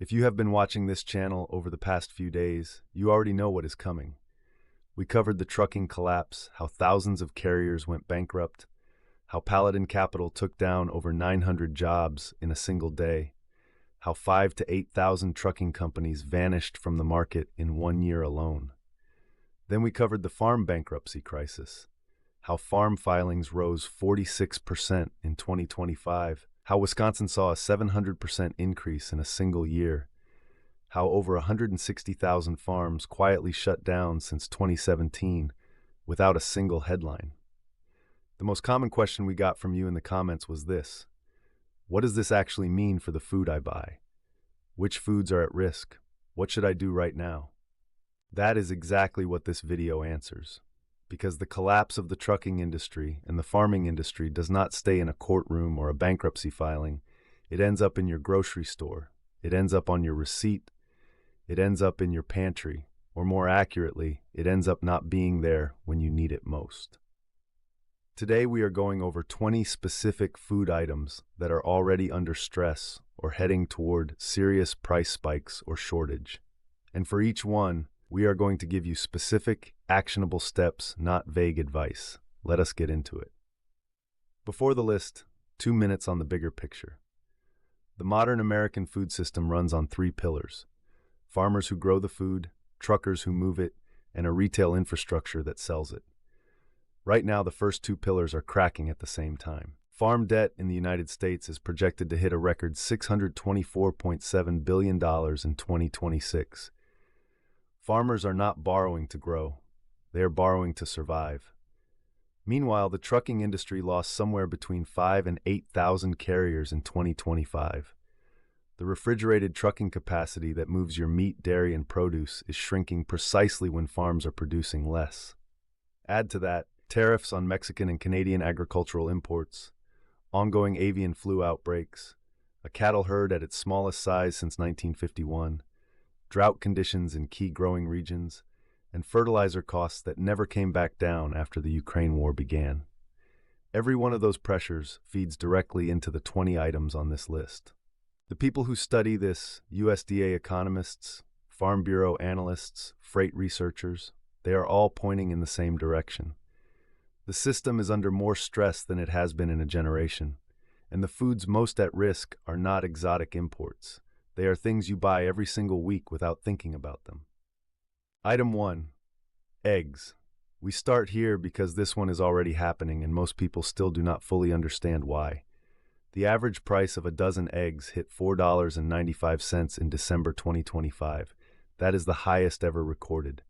If you have been watching this channel over the past few days, you already know what is coming. We covered the trucking collapse, how thousands of carriers went bankrupt, how Paladin Capital took down over 900 jobs in a single day, how 5,000 to 8,000 trucking companies vanished from the market in 1 year alone. Then we covered the farm bankruptcy crisis, how farm filings rose 46% in 2025, how Wisconsin saw a 700% increase in a single year, how over 160,000 farms quietly shut down since 2017 without a single headline. The most common question we got from you in the comments was this: what does this actually mean for the food I buy? Which foods are at risk? What should I do right now? That is exactly what this video answers. Because the collapse of the trucking industry and the farming industry does not stay in a courtroom or a bankruptcy filing. It ends up in your grocery store. It ends up on your receipt. It ends up in your pantry. Or more accurately, it ends up not being there when you need it most. Today we are going over 20 specific food items that are already under stress or heading toward serious price spikes or shortage. And for each one, we are going to give you specific, actionable steps, not vague advice. Let us get into it. Before the list, 2 minutes on the bigger picture. The modern American food system runs on 3 pillars: farmers who grow the food, truckers who move it, and a retail infrastructure that sells it. Right now, the first 2 pillars are cracking at the same time. Farm debt in the United States is projected to hit a record $624.7 billion in 2026. Farmers are not borrowing to grow. They are borrowing to survive. Meanwhile, the trucking industry lost somewhere between 5,000 and 8,000 carriers in 2025. The refrigerated trucking capacity that moves your meat, dairy, and produce is shrinking precisely when farms are producing less. Add to that tariffs on Mexican and Canadian agricultural imports, ongoing avian flu outbreaks, a cattle herd at its smallest size since 1951, drought conditions in key growing regions, and fertilizer costs that never came back down after the Ukraine war began. Every one of those pressures feeds directly into the 20 items on this list. The people who study this, USDA economists, Farm Bureau analysts, freight researchers, they are all pointing in the same direction. The system is under more stress than it has been in a generation, and the foods most at risk are not exotic imports. They are things you buy every single week without thinking about them. Item 1. Eggs. We start here because this one is already happening and most people still do not fully understand why. The average price of a dozen eggs hit $4.95 in December 2025. That is the highest ever recorded,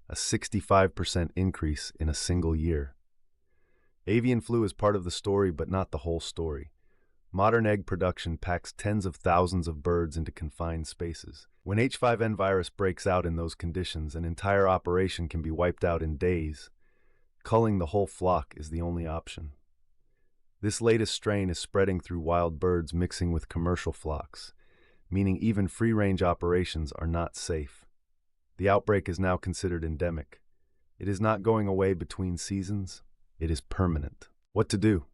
a 65% increase in a single year. Avian flu is part of the story, but not the whole story. Modern egg production packs tens of thousands of birds into confined spaces. When H5N virus breaks out in those conditions, an entire operation can be wiped out in days. Culling the whole flock is the only option. This latest strain is spreading through wild birds mixing with commercial flocks, meaning even free-range operations are not safe. The outbreak is now considered endemic. It is not going away between seasons. It is permanent. What to do?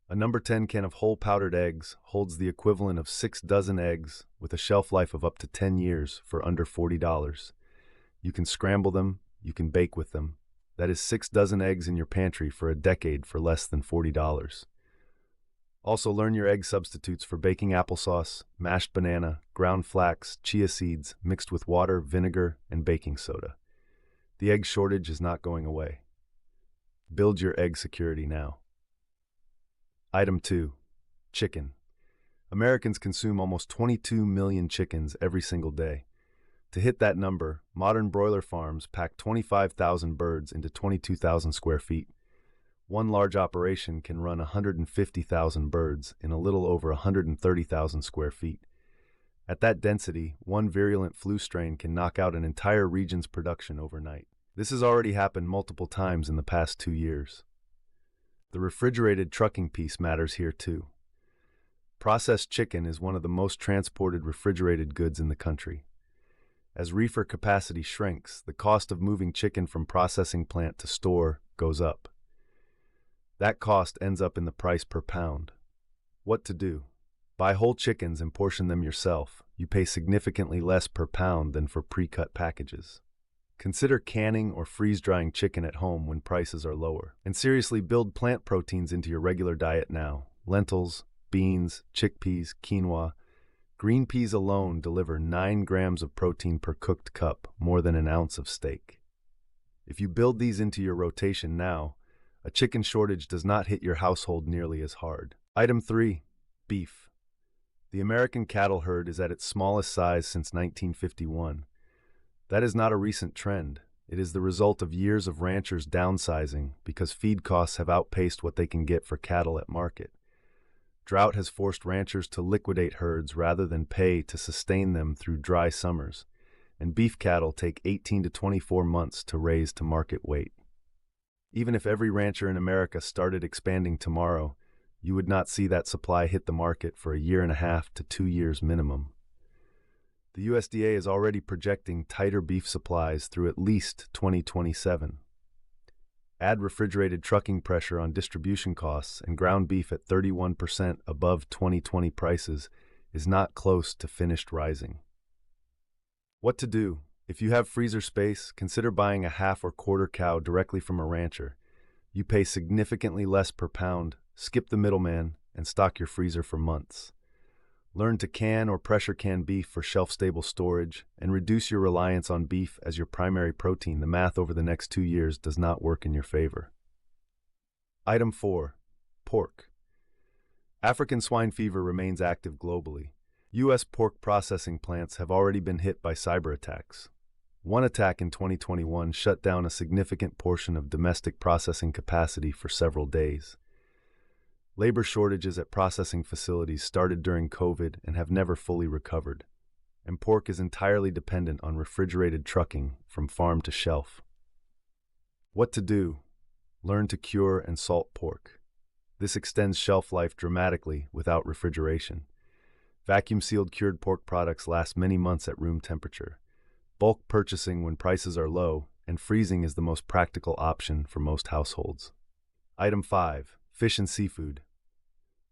A number 10 can of whole powdered eggs holds the equivalent of 6 dozen eggs with a shelf life of up to 10 years for under $40. You can scramble them, you can bake with them. That is 6 dozen eggs in your pantry for a decade for less than $40. Also, learn your egg substitutes for baking applesauce, mashed banana, ground flax, chia seeds mixed with water, vinegar, and baking soda. The egg shortage is not going away. Build your egg security now. Item 2. Chicken. Americans consume almost 22 million chickens every single day. To hit that number, modern broiler farms pack 25,000 birds into 22,000 square feet. One large operation can run 150,000 birds in a little over 130,000 square feet. At that density, one virulent flu strain can knock out an entire region's production overnight. This has already happened multiple times in the past 2 years. The refrigerated trucking piece matters here too. Processed chicken is one of the most transported refrigerated goods in the country. As reefer capacity shrinks, the cost of moving chicken from processing plant to store goes up. That cost ends up in the price per pound. What to do? Buy whole chickens and portion them yourself. you pay significantly less per pound than for pre-cut packages. Consider canning or freeze-drying chicken at home when prices are lower. And seriously, build plant proteins into your regular diet now. Lentils, beans, chickpeas, quinoa. Green peas alone deliver 9 grams of protein per cooked cup, more than an ounce of steak. If you build these into your rotation now, a chicken shortage does not hit your household nearly as hard. Item 3. Beef. The American cattle herd is at its smallest size since 1951. That is not a recent trend. It is the result of years of ranchers downsizing because feed costs have outpaced what they can get for cattle at market. Drought has forced ranchers to liquidate herds rather than pay to sustain them through dry summers, and beef cattle take 18 to 24 months to raise to market weight. Even if every rancher in America started expanding tomorrow, you would not see that supply hit the market for a year and a half to 2 years minimum. The USDA is already projecting tighter beef supplies through at least 2027. Add refrigerated trucking pressure on distribution costs, and ground beef at 31% above 2020 prices is not close to finished rising. What to do? If you have freezer space, consider buying a half or quarter cow directly from a rancher. You pay significantly less per pound, skip the middleman, and stock your freezer for months. Learn to can or pressure can beef for shelf-stable storage, and reduce your reliance on beef as your primary protein. The math over the next 2 years does not work in your favor. Item 4. Pork. African swine fever remains active globally. U.S. pork processing plants have already been hit by cyber attacks. One attack in 2021 shut down a significant portion of domestic processing capacity for several days. Labor shortages at processing facilities started during COVID and have never fully recovered, and pork is entirely dependent on refrigerated trucking from farm to shelf. What to do? Learn to cure and salt pork. This extends shelf life dramatically without refrigeration. Vacuum-sealed cured pork products last many months at room temperature. Bulk purchasing when prices are low, and freezing is the most practical option for most households. Item 5. Fish and seafood.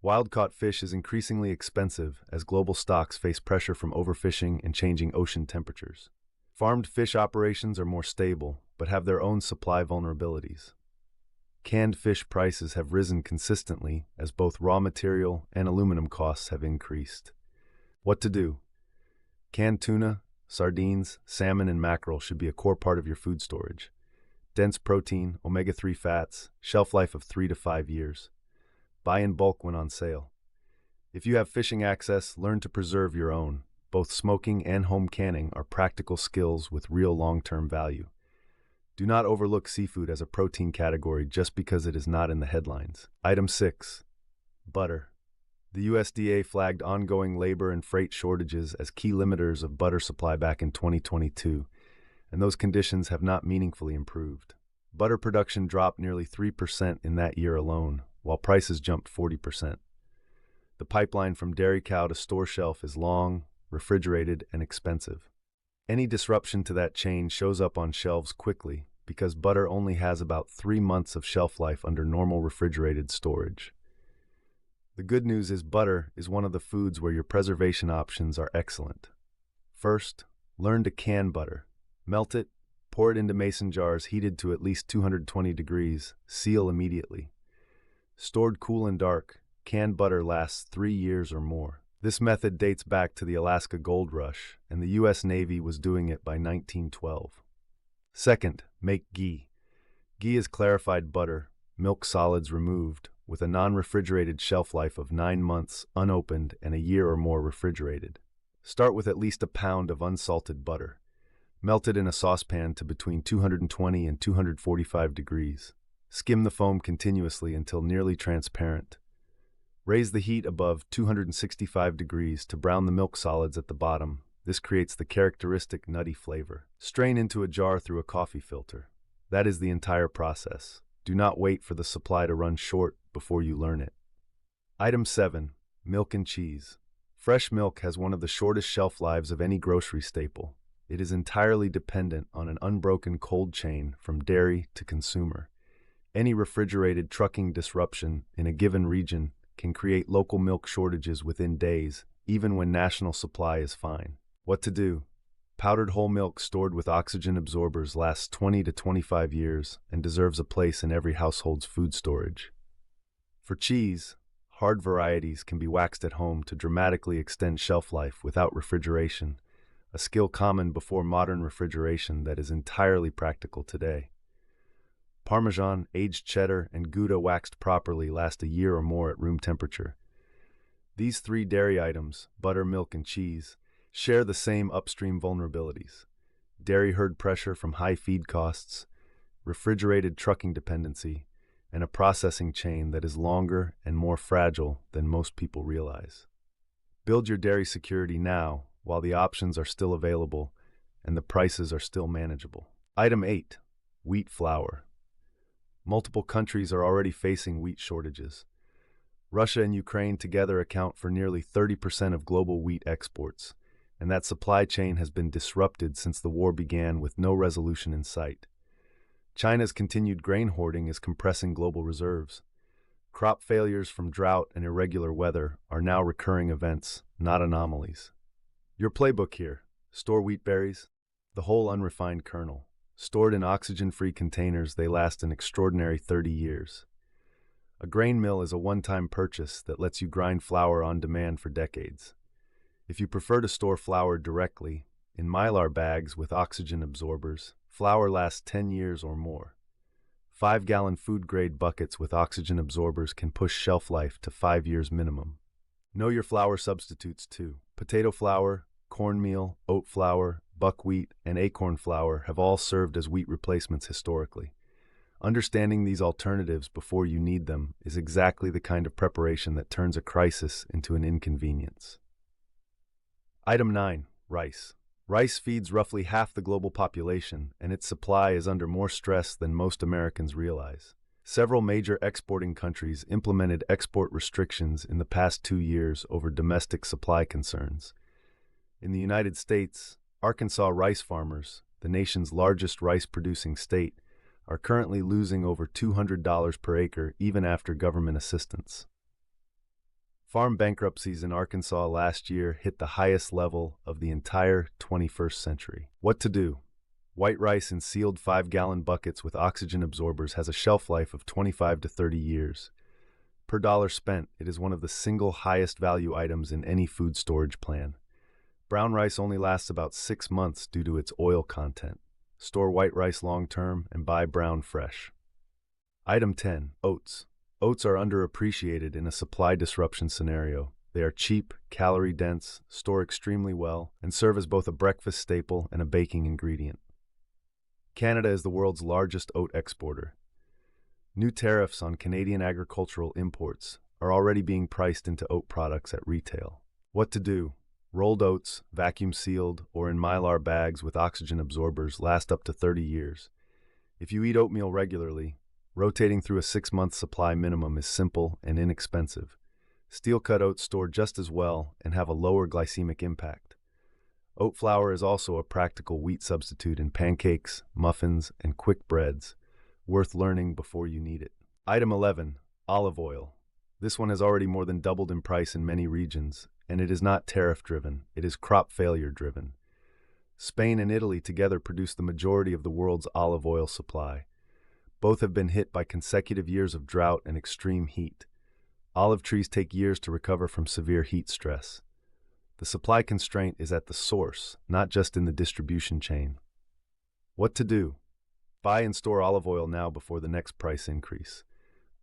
Wild-caught fish is increasingly expensive as global stocks face pressure from overfishing and changing ocean temperatures. Farmed fish operations are more stable, but have their own supply vulnerabilities. Canned fish prices have risen consistently as both raw material and aluminum costs have increased. What to do? Canned tuna, sardines, salmon, and mackerel should be a core part of your food storage. Dense protein, omega-3 fats, shelf life of 3 to 5 years. Buy in bulk when on sale. If you have fishing access, learn to preserve your own. Both smoking and home canning are practical skills with real long-term value. Do not overlook seafood as a protein category just because it is not in the headlines. Item 6. Butter. The USDA flagged ongoing labor and freight shortages as key limiters of butter supply back in 2022, and those conditions have not meaningfully improved. Butter production dropped nearly 3% in that year alone, while prices jumped 40%. The pipeline from dairy cow to store shelf is long, refrigerated, and expensive. Any disruption to that chain shows up on shelves quickly because butter only has about 3 months of shelf life under normal refrigerated storage. The good news is butter is one of the foods where your preservation options are excellent. First, learn to can butter. Melt it, pour it into mason jars heated to at least 220 degrees, seal immediately. Stored cool and dark, canned butter lasts 3 years or more. This method dates back to the Alaska Gold Rush, and the U.S. Navy was doing it by 1912. Second, make ghee. Ghee is clarified butter, milk solids removed, with a non-refrigerated shelf life of 9 months, unopened, and a year or more refrigerated. Start with at least a pound of unsalted butter. Melt it in a saucepan to between 220 and 245 degrees. Skim the foam continuously until nearly transparent. Raise the heat above 265 degrees to brown the milk solids at the bottom. This creates the characteristic nutty flavor. Strain into a jar through a coffee filter. That is the entire process. Do not wait for the supply to run short before you learn it. Item 7. Milk and cheese. Fresh milk has one of the shortest shelf lives of any grocery staple. It is entirely dependent on an unbroken cold chain from dairy to consumer. Any refrigerated trucking disruption in a given region can create local milk shortages within days, even when national supply is fine. What to do? Powdered whole milk stored with oxygen absorbers lasts 20 to 25 years and deserves a place in every household's food storage. For cheese, hard varieties can be waxed at home to dramatically extend shelf life without refrigeration, a skill common before modern refrigeration that is entirely practical today. Parmesan, aged cheddar, and Gouda waxed properly last a year or more at room temperature. These three dairy items, butter, milk, and cheese, share the same upstream vulnerabilities: dairy herd pressure from high feed costs, refrigerated trucking dependency, and a processing chain that is longer and more fragile than most people realize. Build your dairy security now while the options are still available and the prices are still manageable. Item 8. Wheat flour. Multiple countries are already facing wheat shortages. Russia and Ukraine together account for nearly 30% of global wheat exports, and that supply chain has been disrupted since the war began with no resolution in sight. China's continued grain hoarding is compressing global reserves. Crop failures from drought and irregular weather are now recurring events, not anomalies. Your playbook here: store wheat berries, the whole unrefined kernel. Stored in oxygen-free containers, they last an extraordinary 30 years. A grain mill is a one-time purchase that lets you grind flour on demand for decades. If you prefer to store flour directly, in Mylar bags with oxygen absorbers, flour lasts 10 years or more. 5-gallon food-grade buckets with oxygen absorbers can push shelf life to 5 years minimum. Know your flour substitutes too. Potato flour, cornmeal, oat flour, buckwheat, and acorn flour have all served as wheat replacements historically. Understanding these alternatives before you need them is exactly the kind of preparation that turns a crisis into an inconvenience. Item 9. Rice. Rice feeds roughly half the global population, and its supply is under more stress than most Americans realize. Several major exporting countries implemented export restrictions in the past 2 years over domestic supply concerns. In the United States, Arkansas rice farmers, the nation's largest rice-producing state, are currently losing over $200 per acre even after government assistance. Farm bankruptcies in Arkansas last year hit the highest level of the entire 21st century. What to do? White rice in sealed 5-gallon buckets with oxygen absorbers has a shelf life of 25 to 30 years. Per dollar spent, it is one of the single highest value items in any food storage plan. Brown rice only lasts about 6 months due to its oil content. Store white rice long-term and buy brown fresh. Item 10. Oats. Oats are underappreciated in a supply disruption scenario. They are cheap, calorie-dense, store extremely well, and serve as both a breakfast staple and a baking ingredient. Canada is the world's largest oat exporter. New tariffs on Canadian agricultural imports are already being priced into oat products at retail. What to do? Rolled oats, vacuum-sealed, or in Mylar bags with oxygen absorbers last up to 30 years. If you eat oatmeal regularly, rotating through a 6-month supply minimum is simple and inexpensive. Steel-cut oats store just as well and have a lower glycemic impact. Oat flour is also a practical wheat substitute in pancakes, muffins, and quick breads, worth learning before you need it. Item 11. Olive oil. This one has already more than doubled in price in many regions, and it is not tariff-driven, it is crop failure-driven. Spain and Italy together produce the majority of the world's olive oil supply. Both have been hit by consecutive years of drought and extreme heat. Olive trees take years to recover from severe heat stress. The supply constraint is at the source, not just in the distribution chain. What to do? Buy and store olive oil now before the next price increase.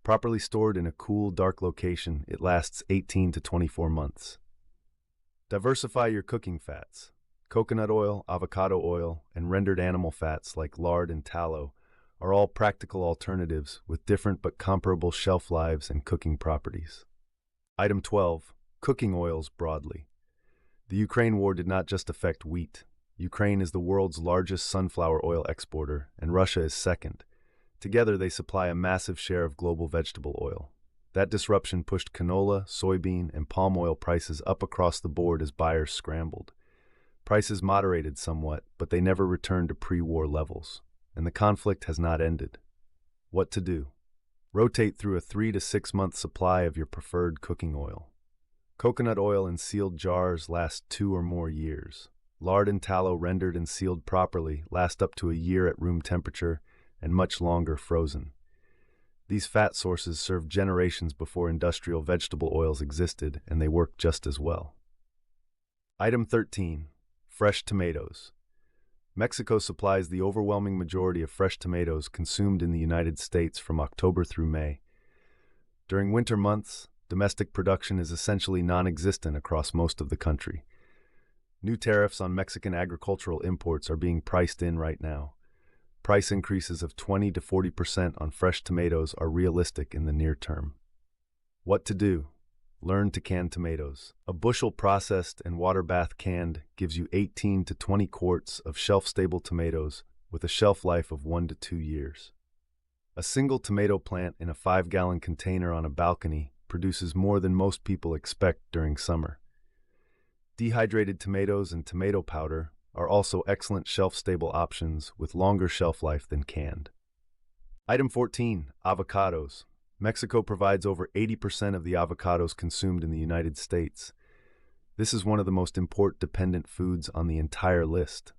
Properly stored in a cool, dark location, it lasts 18 to 24 months. Diversify your cooking fats. Coconut oil, avocado oil, and rendered animal fats like lard and tallow are all practical alternatives with different but comparable shelf lives and cooking properties. Item 12. Cooking oils broadly. The Ukraine war did not just affect wheat. Ukraine is the world's largest sunflower oil exporter, and Russia is second. Together, they supply a massive share of global vegetable oil. That disruption pushed canola, soybean, and palm oil prices up across the board as buyers scrambled. Prices moderated somewhat, but they never returned to pre-war levels, and the conflict has not ended. What to do? Rotate through a 3 to 6 month supply of your preferred cooking oil. Coconut oil in sealed jars lasts 2 or more years. Lard and tallow rendered and sealed properly last up to a year at room temperature and much longer frozen. These fat sources served generations before industrial vegetable oils existed, and they work just as well. Item 13. Fresh tomatoes. Mexico supplies the overwhelming majority of fresh tomatoes consumed in the United States from October through May. During winter months, domestic production is essentially non-existent across most of the country. New tariffs on Mexican agricultural imports are being priced in right now. Price increases of 20 to 40% on fresh tomatoes are realistic in the near term. What to do? Learn to can tomatoes. A bushel processed and water bath canned gives you 18 to 20 quarts of shelf-stable tomatoes with a shelf life of 1 to 2 years. A single tomato plant in a 5-gallon container on a balcony produces more than most people expect during summer. Dehydrated tomatoes and tomato powder are also excellent shelf-stable options with longer shelf life than canned. Item 14. Avocados. Mexico provides over 80% of the avocados consumed in the United States. This is one of the most import-dependent foods on the entire list.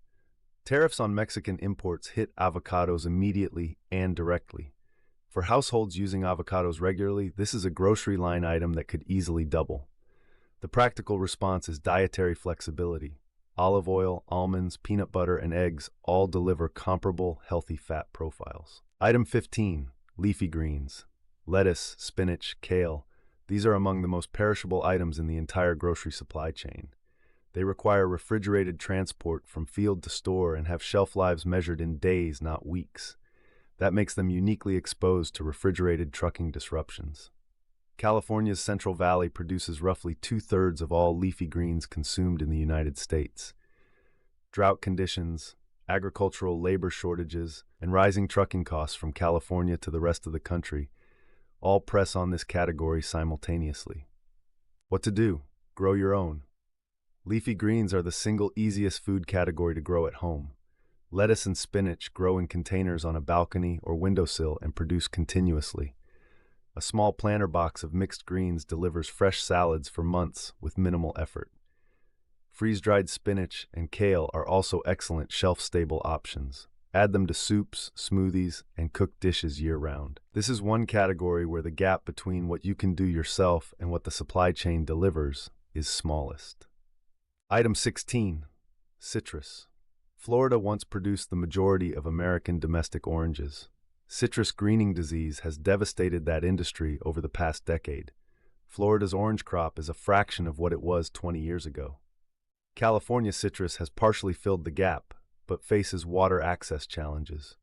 Tariffs on Mexican imports hit avocados immediately and directly. For households using avocados regularly, this is a grocery line item that could easily double. The practical response is dietary flexibility. Olive oil, almonds, peanut butter, and eggs all deliver comparable, healthy fat profiles. Item 15. Leafy greens. Lettuce, spinach, kale. These are among the most perishable items in the entire grocery supply chain. They require refrigerated transport from field to store and have shelf lives measured in days, not weeks. That makes them uniquely exposed to refrigerated trucking disruptions. California's Central Valley produces roughly 2/3 of all leafy greens consumed in the United States. Drought conditions, agricultural labor shortages, and rising trucking costs from California to the rest of the country all press on this category simultaneously. What to do? Grow your own. Leafy greens are the single easiest food category to grow at home. Lettuce and spinach grow in containers on a balcony or windowsill and produce continuously. A small planter box of mixed greens delivers fresh salads for months with minimal effort. Freeze-dried spinach and kale are also excellent shelf-stable options. Add them to soups, smoothies, and cooked dishes year-round. This is one category where the gap between what you can do yourself and what the supply chain delivers is smallest. Item 16. Citrus. Florida once produced the majority of American domestic oranges. Citrus greening disease has devastated that industry over the past decade. Florida's orange crop is a fraction of what it was 20 years ago. California citrus has partially filled the gap, but faces water access challenges.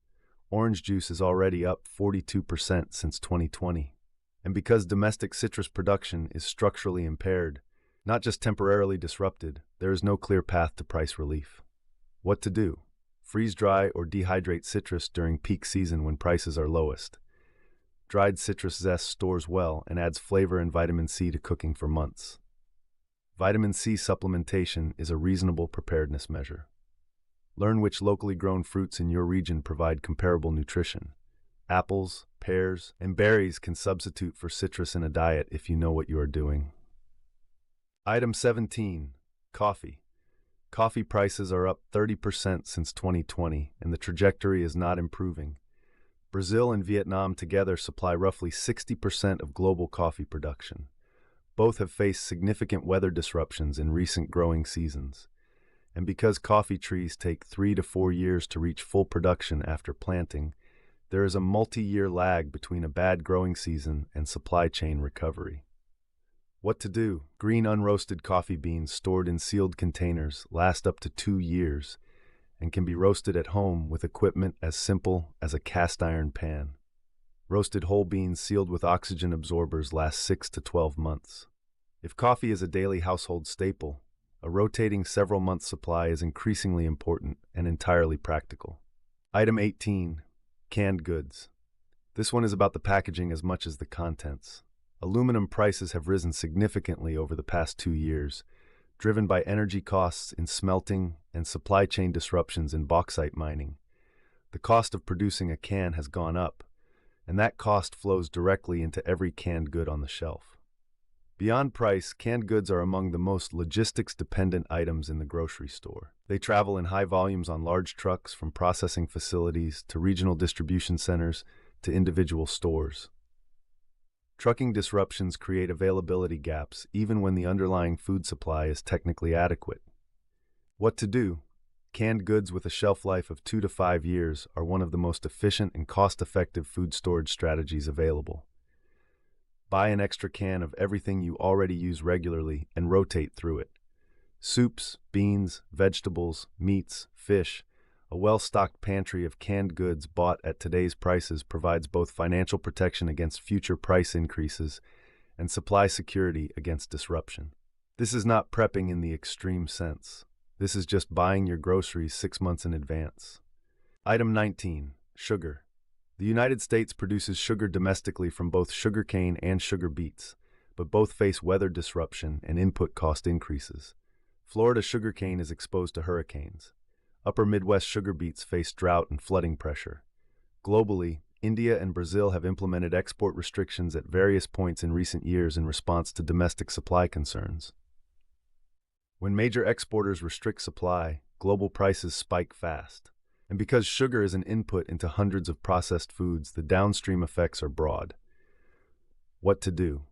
Orange juice is already up 42% since 2020. And because domestic citrus production is structurally impaired, not just temporarily disrupted, there is no clear path to price relief. What to do? Freeze-dry or dehydrate citrus during peak season when prices are lowest. Dried citrus zest stores well and adds flavor and vitamin C to cooking for months. Vitamin C supplementation is a reasonable preparedness measure. Learn which locally grown fruits in your region provide comparable nutrition. Apples, pears, and berries can substitute for citrus in a diet if you know what you are doing. Item 17. Coffee. Coffee prices are up 30% since 2020, and the trajectory is not improving. Brazil and Vietnam together supply roughly 60% of global coffee production. Both have faced significant weather disruptions in recent growing seasons. And because coffee trees take 3 to 4 years to reach full production after planting, there is a multi-year lag between a bad growing season and supply chain recovery. What to do? Green unroasted coffee beans stored in sealed containers last up to 2 years and can be roasted at home with equipment as simple as a cast iron pan. Roasted whole beans sealed with oxygen absorbers last 6 to 12 months. If coffee is a daily household staple, a rotating several-month supply is increasingly important and entirely practical. Item 18. Canned goods. This one is about the packaging as much as the contents. Aluminum prices have risen significantly over the past 2 years, driven by energy costs in smelting and supply chain disruptions in bauxite mining. The cost of producing a can has gone up, and that cost flows directly into every canned good on the shelf. Beyond price, canned goods are among the most logistics-dependent items in the grocery store. They travel in high volumes on large trucks from processing facilities to regional distribution centers to individual stores. Trucking disruptions create availability gaps even when the underlying food supply is technically adequate. What to do? Canned goods with a shelf life of 2 to 5 years are one of the most efficient and cost-effective food storage strategies available. Buy an extra can of everything you already use regularly and rotate through it. Soups, beans, vegetables, meats, fish. A well-stocked pantry of canned goods bought at today's prices provides both financial protection against future price increases and supply security against disruption. This is not prepping in the extreme sense. This is just buying your groceries 6 months in advance. Item 19. Sugar. The United States produces sugar domestically from both sugarcane and sugar beets, but both face weather disruption and input cost increases. Florida sugarcane is exposed to hurricanes. Upper Midwest sugar beets face drought and flooding pressure. Globally, India and Brazil have implemented export restrictions at various points in recent years in response to domestic supply concerns. When major exporters restrict supply, global prices spike fast. And because sugar is an input into hundreds of processed foods, the downstream effects are broad. What to do?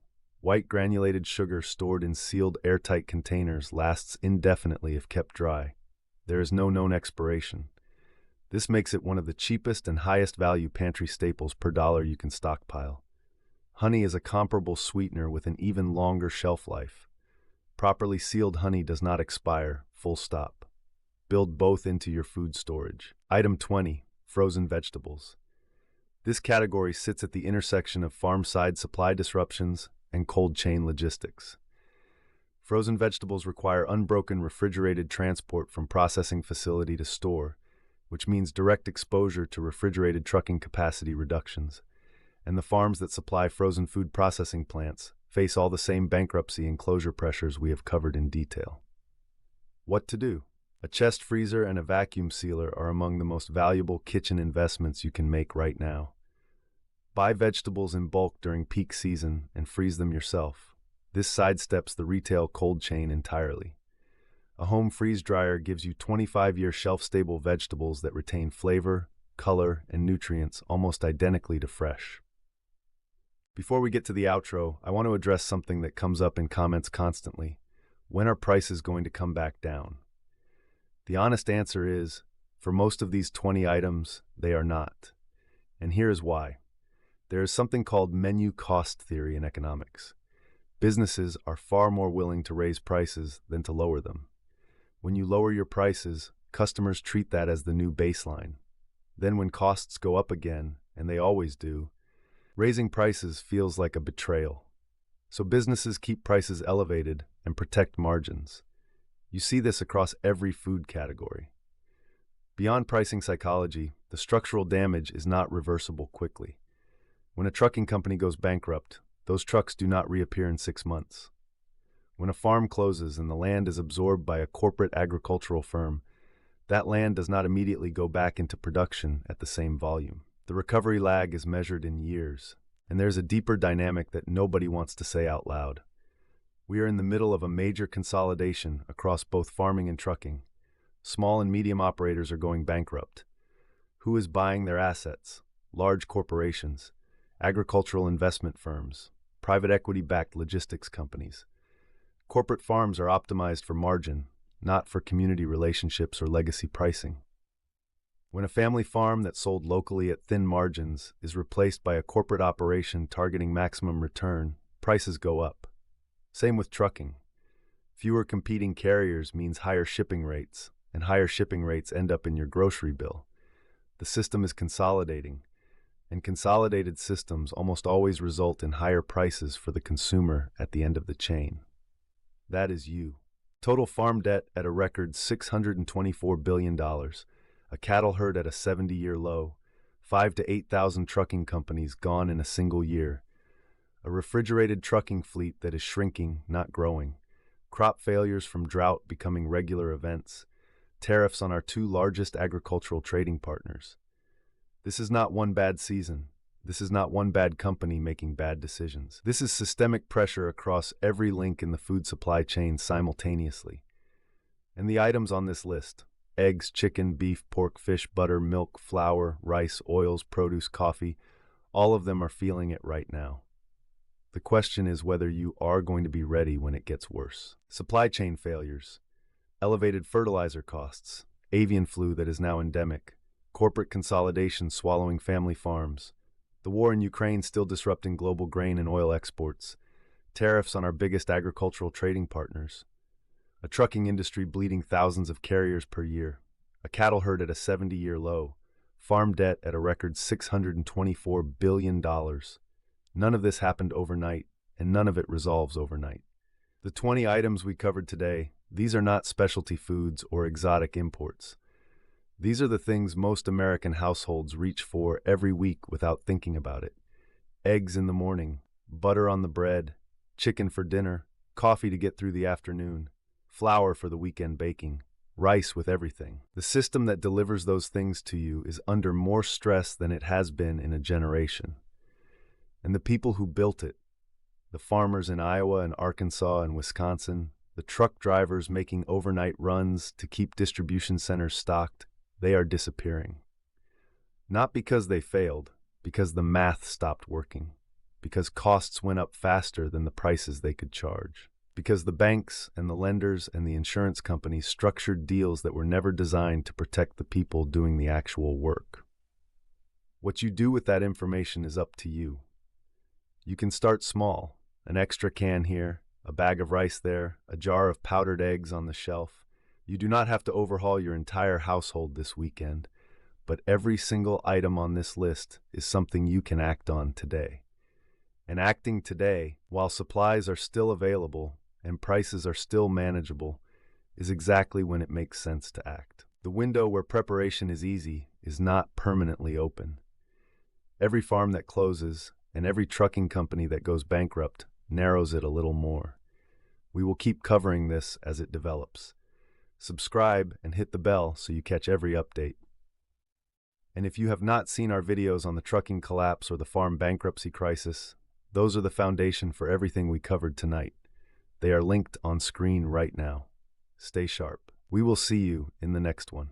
White granulated sugar stored in sealed airtight containers lasts indefinitely if kept dry. There is no known expiration. This makes it one of the cheapest and highest value pantry staples per dollar you can stockpile. Honey is a comparable sweetener with an even longer shelf life. Properly sealed honey does not expire, full stop. Build both into your food storage. Item 20. Frozen vegetables. This category sits at the intersection of farm-side supply disruptions and cold chain logistics. Frozen vegetables require unbroken refrigerated transport from processing facility to store, which means direct exposure to refrigerated trucking capacity reductions. And the farms that supply frozen food processing plants face all the same bankruptcy and closure pressures we have covered in detail. What to do? A chest freezer and a vacuum sealer are among the most valuable kitchen investments you can make right now. Buy vegetables in bulk during peak season and freeze them yourself. This sidesteps the retail cold chain entirely. A home freeze dryer gives you 25-year shelf-stable vegetables that retain flavor, color, and nutrients almost identically to fresh. Before we get to the outro, I want to address something that comes up in comments constantly. When are prices going to come back down? The honest answer is, for most of these 20 items, they are not. And here is why. There is something called menu cost theory in economics. Businesses are far more willing to raise prices than to lower them. When you lower your prices, customers treat that as the new baseline. Then when costs go up again, and they always do, raising prices feels like a betrayal. So businesses keep prices elevated and protect margins. You see this across every food category. Beyond pricing psychology, the structural damage is not reversible quickly. When a trucking company goes bankrupt, those trucks do not reappear in 6 months. When a farm closes and the land is absorbed by a corporate agricultural firm, that land does not immediately go back into production at the same volume. The recovery lag is measured in years, and there's a deeper dynamic that nobody wants to say out loud. We are in the middle of a major consolidation across both farming and trucking. Small and medium operators are going bankrupt. Who is buying their assets? Large corporations, agricultural investment firms, private equity-backed logistics companies. Corporate farms are optimized for margin, not for community relationships or legacy pricing. When a family farm that sold locally at thin margins is replaced by a corporate operation targeting maximum return, prices go up. Same with trucking. Fewer competing carriers means higher shipping rates, and higher shipping rates end up in your grocery bill. The system is consolidating, and consolidated systems almost always result in higher prices for the consumer at the end of the chain. That is you. Total farm debt at a record $624 billion, a cattle herd at a 70-year low, 5,000 to 8,000 trucking companies gone in a single year, a refrigerated trucking fleet that is shrinking, not growing, crop failures from drought becoming regular events, tariffs on our 2 largest agricultural trading partners. This is not one bad season. This is not one bad company making bad decisions. This is systemic pressure across every link in the food supply chain simultaneously. And the items on this list: eggs, chicken, beef, pork, fish, butter, milk, flour, rice, oils, produce, coffee, all of them are feeling it right now. The question is whether you are going to be ready when it gets worse. Supply chain failures, elevated fertilizer costs, avian flu that is now endemic, corporate consolidation swallowing family farms, the war in Ukraine still disrupting global grain and oil exports, tariffs on our biggest agricultural trading partners, a trucking industry bleeding thousands of carriers per year, a cattle herd at a 70-year low, farm debt at a record $624 billion. None of this happened overnight, and none of it resolves overnight. The 20 items we covered today, these are not specialty foods or exotic imports. These are the things most American households reach for every week without thinking about it. Eggs in the morning, butter on the bread, chicken for dinner, coffee to get through the afternoon, flour for the weekend baking, rice with everything. The system that delivers those things to you is under more stress than it has been in a generation. And the people who built it, the farmers in Iowa and Arkansas and Wisconsin, the truck drivers making overnight runs to keep distribution centers stocked, they are disappearing. Not because they failed, because the math stopped working, because costs went up faster than the prices they could charge, because the banks and the lenders and the insurance companies structured deals that were never designed to protect the people doing the actual work. What you do with that information is up to you. You can start small, an extra can here, a bag of rice there, a jar of powdered eggs on the shelf. You do not have to overhaul your entire household this weekend, but every single item on this list is something you can act on today. And acting today, while supplies are still available and prices are still manageable, is exactly when it makes sense to act. The window where preparation is easy is not permanently open. Every farm that closes and every trucking company that goes bankrupt narrows it a little more. We will keep covering this as it develops. Subscribe and hit the bell so you catch every update. And if you have not seen our videos on the trucking collapse or the farm bankruptcy crisis, those are the foundation for everything we covered tonight. They are linked on screen right now. Stay sharp. We will see you in the next one.